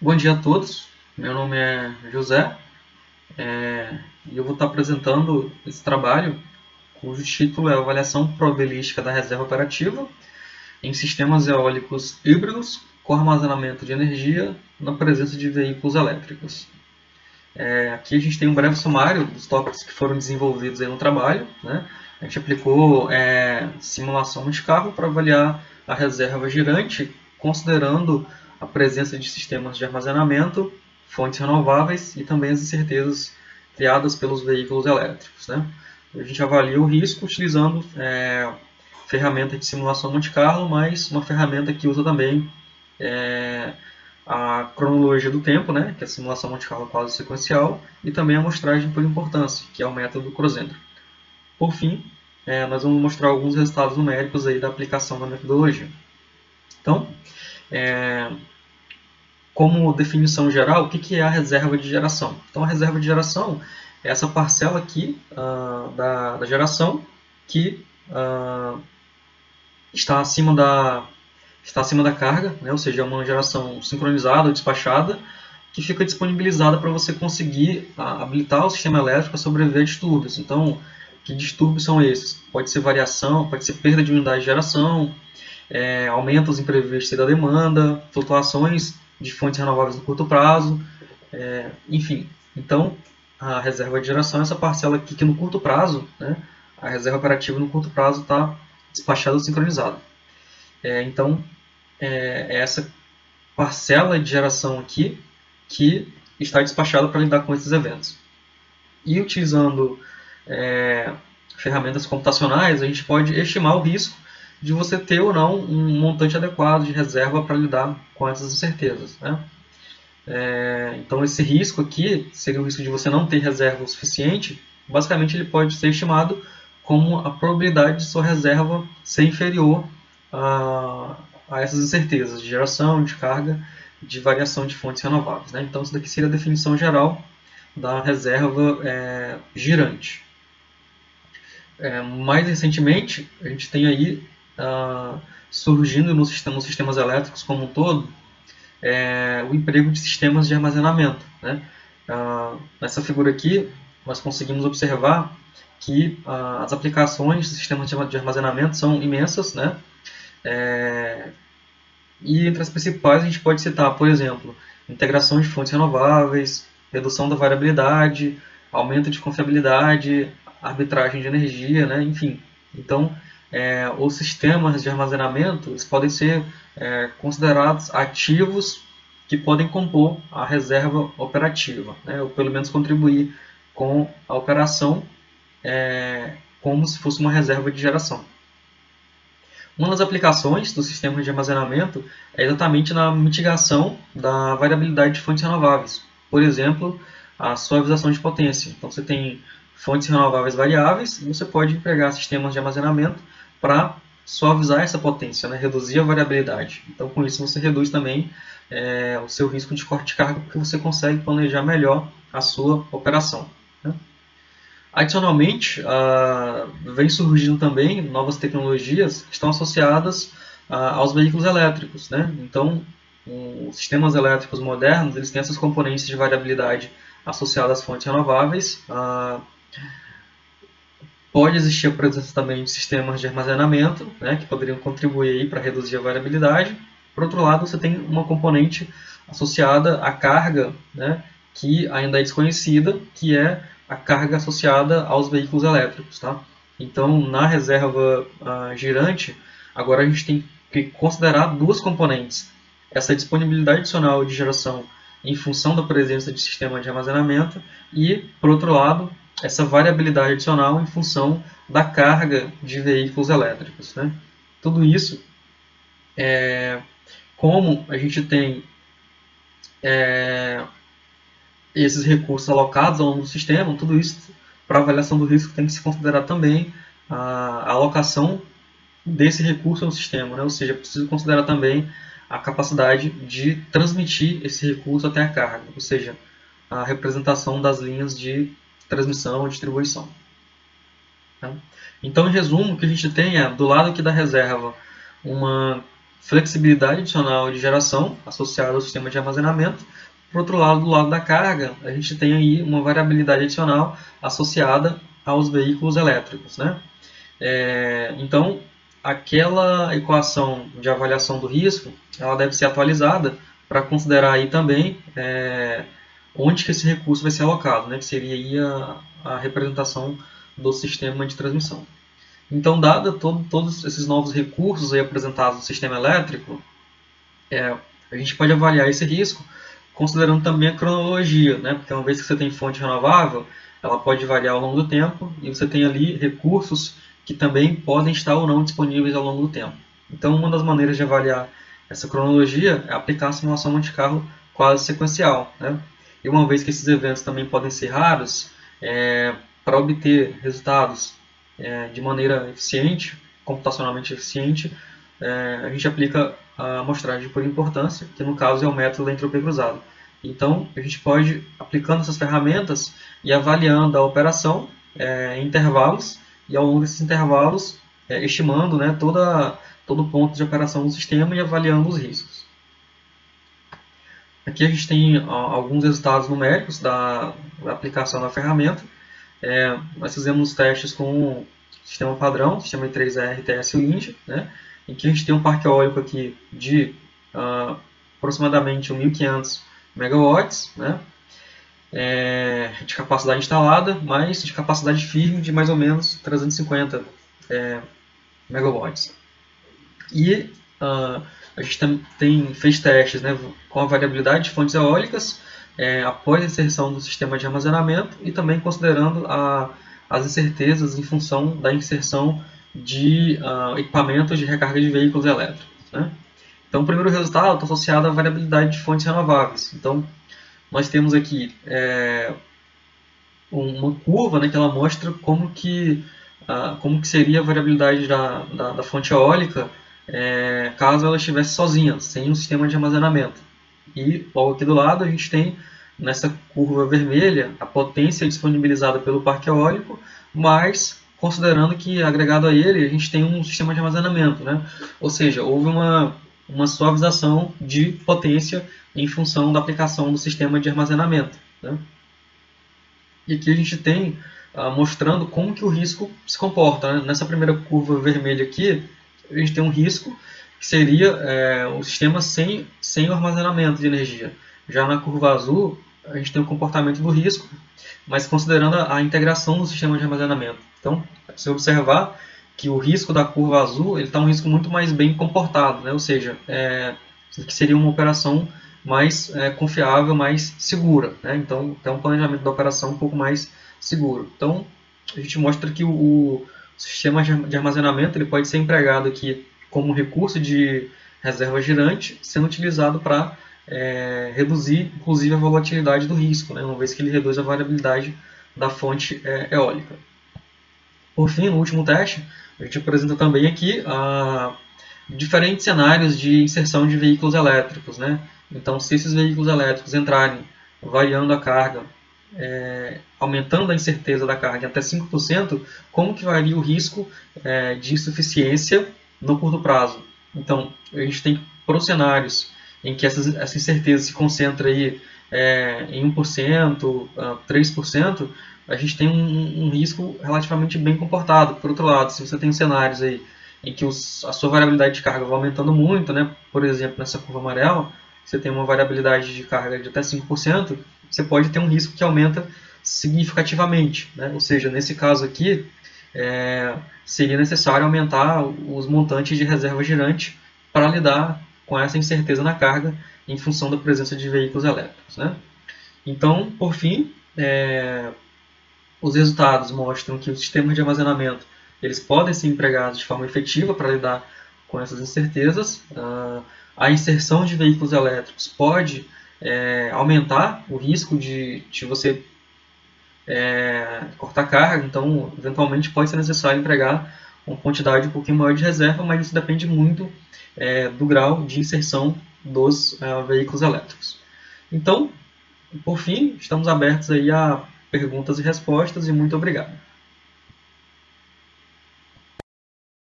Bom dia a todos, meu nome é José e eu vou estar apresentando esse trabalho cujo título é Avaliação Probabilística da Reserva Operativa em Sistemas Eólicos Híbridos com Armazenamento de Energia na presença de veículos elétricos. Aqui a gente tem um breve sumário dos tópicos que foram desenvolvidos aí no trabalho, né? A gente aplicou simulação de carro para avaliar a reserva girante, considerando a presença de sistemas de armazenamento, fontes renováveis e também as incertezas criadas pelos veículos elétricos, né? A gente avalia o risco utilizando ferramenta de simulação Monte Carlo, mas uma ferramenta que usa também a cronologia do tempo, né, que é a simulação Monte Carlo quase sequencial, e também a amostragem por importância, que é o método cruzendo. Por fim, nós vamos mostrar alguns resultados numéricos aí da aplicação da metodologia. Então, como definição geral, o que é a reserva de geração? Então, a reserva de geração é essa parcela aqui da geração que está acima da carga, né? Ou seja, é uma geração sincronizada ou despachada, que fica disponibilizada para você conseguir habilitar o sistema elétrico a sobreviver a distúrbios. Então, que distúrbios são esses? Pode ser variação, pode ser perda de unidade de geração, aumentos imprevistos da demanda, flutuações de fontes renováveis no curto prazo, enfim. Então, a reserva de geração é essa parcela aqui que no curto prazo, né, a reserva operativa no curto prazo está despachada ou sincronizada. Então, é essa parcela de geração aqui que está despachada para lidar com esses eventos. E utilizando ferramentas computacionais, a gente pode estimar o risco de você ter ou não um montante adequado de reserva para lidar com essas incertezas, né? Então, esse risco aqui seria o risco de você não ter reserva o suficiente. Basicamente, ele pode ser estimado como a probabilidade de sua reserva ser inferior a essas incertezas de geração, de carga, de variação de fontes renováveis, né? Então, isso daqui seria a definição geral da reserva girante. Mais recentemente, a gente tem aí surgindo nos sistemas elétricos como um todo o emprego de sistemas de armazenamento, né? Nessa figura aqui, nós conseguimos observar que as aplicações de sistemas de armazenamento são imensas, né? E entre as principais a gente pode citar, por exemplo, integração de fontes renováveis, redução da variabilidade, aumento de confiabilidade, arbitragem de energia, né? Enfim. Então, os sistemas de armazenamento eles podem ser considerados ativos que podem compor a reserva operativa, né? Ou pelo menos contribuir com a operação como se fosse uma reserva de geração. Uma das aplicações do sistema de armazenamento é exatamente na mitigação da variabilidade de fontes renováveis. Por exemplo, a suavização de potência. Então, você tem fontes renováveis variáveis e você pode empregar sistemas de armazenamento para suavizar essa potência, né? Reduzir a variabilidade. Então, com isso, você reduz também o seu risco de corte de carga, porque você consegue planejar melhor a sua operação, né? Adicionalmente, vem surgindo também novas tecnologias que estão associadas aos veículos elétricos, né? Então, os sistemas elétricos modernos eles têm essas componentes de variabilidade associadas às fontes renováveis. Pode existir a presença também de sistemas de armazenamento, né, que poderiam contribuir para reduzir a variabilidade. Por outro lado, você tem uma componente associada à carga, né, que ainda é desconhecida, que é a carga associada aos veículos elétricos, tá? Então, na reserva girante, agora a gente tem que considerar duas componentes. Essa disponibilidade adicional de geração em função da presença de sistema de armazenamento e, por outro lado, essa variabilidade adicional em função da carga de veículos elétricos, né? Tudo isso, como a gente tem esses recursos alocados ao longo do sistema, tudo isso para avaliação do risco tem que se considerar também a alocação desse recurso no sistema, né? Ou seja, é preciso considerar também a capacidade de transmitir esse recurso até a carga, ou seja, a representação das linhas de transmissão e distribuição. Então, em resumo, o que a gente tem é, do lado aqui da reserva, uma flexibilidade adicional de geração associada ao sistema de armazenamento. Por outro lado, do lado da carga, a gente tem aí uma variabilidade adicional associada aos veículos elétricos, né? Então, aquela equação de avaliação do risco, ela deve ser atualizada para considerar aí também onde que esse recurso vai ser alocado, né? Que seria aí a representação do sistema de transmissão. Então, dada todos esses novos recursos aí apresentados no sistema elétrico, a gente pode avaliar esse risco considerando também a cronologia, né? Porque uma vez que você tem fonte renovável, ela pode variar ao longo do tempo e você tem ali recursos que também podem estar ou não disponíveis ao longo do tempo. Então, uma das maneiras de avaliar essa cronologia é aplicar a simulação Monte Carlo quase sequencial, né? E uma vez que esses eventos também podem ser raros, para obter resultados de maneira eficiente, computacionalmente eficiente, a gente aplica a amostragem por importância, que no caso é o método da entropia cruzada. Então, a gente pode, aplicando essas ferramentas e avaliando a operação em intervalos, e ao longo desses intervalos, estimando, né, todo ponto de operação do sistema e avaliando os riscos. Aqui a gente tem alguns resultados numéricos da aplicação da ferramenta. Nós fizemos testes com o sistema padrão, sistema I3R TS Wind, né, em que a gente tem um parque eólico aqui de aproximadamente 1.500 megawatts, né, de capacidade instalada, mas de capacidade firme de mais ou menos 350 megawatts. E a gente fez testes, né, com a variabilidade de fontes eólicas após a inserção do sistema de armazenamento e também considerando as incertezas em função da inserção de equipamentos de recarga de veículos elétricos, né? Então, o primeiro resultado está associado à variabilidade de fontes renováveis. Então, nós temos aqui uma curva, né, que ela mostra como que seria a variabilidade da fonte eólica caso ela estivesse sozinha, sem um sistema de armazenamento. E logo aqui do lado a gente tem, nessa curva vermelha, a potência disponibilizada pelo parque eólico, mas considerando que agregado a ele a gente tem um sistema de armazenamento, né? Ou seja, houve uma suavização de potência em função da aplicação do sistema de armazenamento, né? E aqui a gente tem mostrando como que o risco se comporta, né? Nessa primeira curva vermelha aqui, a gente tem um risco que seria o sistema sem o armazenamento de energia. Já na curva azul, a gente tem o comportamento do risco, mas considerando a integração do sistema de armazenamento. Então, se observar que o risco da curva azul está um risco muito mais bem comportado, né? Ou seja, que seria uma operação mais confiável, mais segura, né? Então, tem um planejamento da operação um pouco mais seguro. Então, a gente mostra que o sistema de armazenamento ele pode ser empregado aqui como recurso de reserva girante, sendo utilizado para reduzir, inclusive, a volatilidade do risco, né? Uma vez que ele reduz a variabilidade da fonte eólica. Por fim, no último teste, a gente apresenta também aqui diferentes cenários de inserção de veículos elétricos, né? Então, se esses veículos elétricos entrarem variando a carga, aumentando a incerteza da carga em até 5%, como que varia o risco de insuficiência no curto prazo? Então, a gente tem para os cenários em que essa incerteza se concentra aí, em 1%, 3%, a gente tem um risco relativamente bem comportado. Por outro lado, se você tem cenários aí em que a sua variabilidade de carga vai aumentando muito, né? Por exemplo, nessa curva amarela, você tem uma variabilidade de carga de até 5%, você pode ter um risco que aumenta significativamente, né? Ou seja, nesse caso aqui, seria necessário aumentar os montantes de reserva girante para lidar com essa incerteza na carga em função da presença de veículos elétricos, né? Então, por fim, os resultados mostram que os sistemas de armazenamento eles podem ser empregados de forma efetiva para lidar com essas incertezas. A inserção de veículos elétricos pode aumentar o risco de você cortar carga, então eventualmente pode ser necessário empregar uma quantidade um pouquinho maior de reserva, mas isso depende muito do grau de inserção dos veículos elétricos. Então, por fim, estamos abertos aí a perguntas e respostas e muito obrigado.